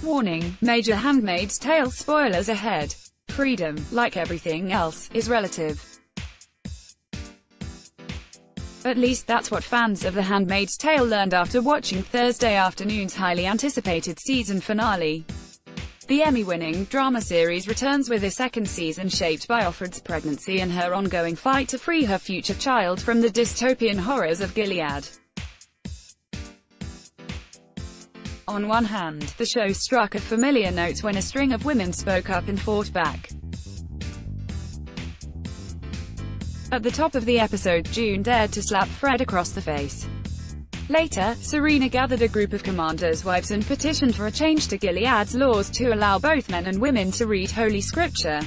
Warning: major Handmaid's Tale spoilers ahead. Freedom, like everything else, is relative. At least that's what fans of The Handmaid's Tale learned after watching Thursday afternoon's highly anticipated season finale. The Emmy-winning drama series returns with a second season shaped by Offred's pregnancy and her ongoing fight to free her future child from the dystopian horrors of Gilead. On one hand, the show struck a familiar note when a string of women spoke up and fought back. At the top of the episode, June dared to slap Fred across the face. Later, Serena gathered a group of commanders' wives and petitioned for a change to Gilead's laws to allow both men and women to read Holy Scripture.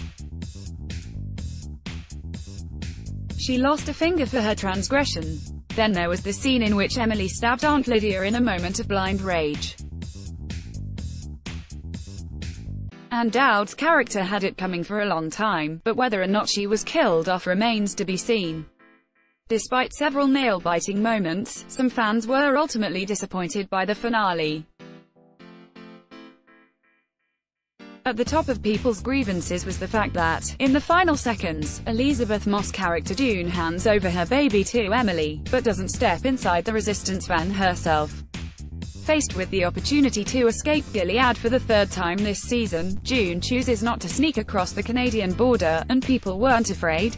She lost a finger for her transgression. Then there was the scene in which Emily stabbed Aunt Lydia in a moment of blind rage. Anne Dowd's character had it coming for a long time, but whether or not she was killed off remains to be seen. Despite several nail-biting moments, some fans were ultimately disappointed by the finale. At the top of people's grievances was the fact that, in the final seconds, Elizabeth Moss' character June hands over her baby to Emily, but doesn't step inside the resistance van herself. Faced with the opportunity to escape Gilead for the third time this season, June chooses not to sneak across the Canadian border, and people weren't afraid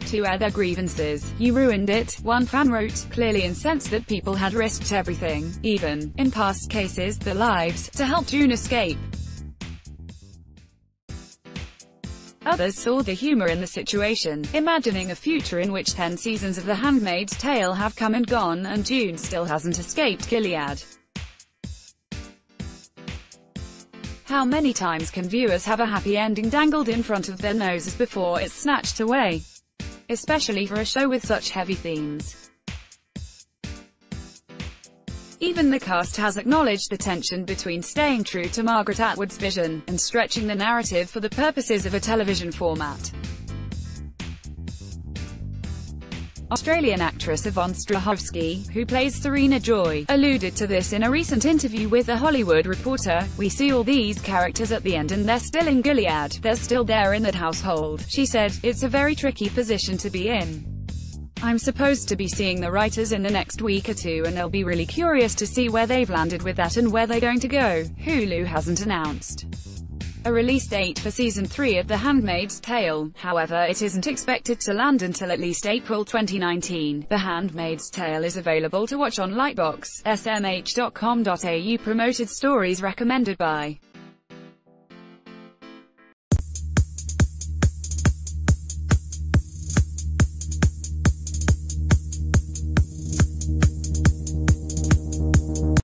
to air their grievances. "You ruined it," one fan wrote, clearly incensed that people had risked everything, even, in past cases, their lives, to help June escape. Others saw the humor in the situation, imagining a future in which 10 seasons of The Handmaid's Tale have come and gone, and June still hasn't escaped Gilead. How many times can viewers have a happy ending dangled in front of their noses before it's snatched away? Especially for a show with such heavy themes. Even the cast has acknowledged the tension between staying true to Margaret Atwood's vision, and stretching the narrative for the purposes of a television format. Australian actress Yvonne Strahovski, who plays Serena Joy, alluded to this in a recent interview with The Hollywood Reporter. "We see all these characters at the end and they're still in Gilead, they're still there in that household," she said. "It's a very tricky position to be in. I'm supposed to be seeing the writers in the next week or two and they'll be really curious to see where they've landed with that and where they're going to go." Hulu hasn't announced a release date for Season 3 of The Handmaid's Tale, however it isn't expected to land until at least April 2019. The Handmaid's Tale is available to watch on Lightbox, smh.com.au. Promoted stories recommended by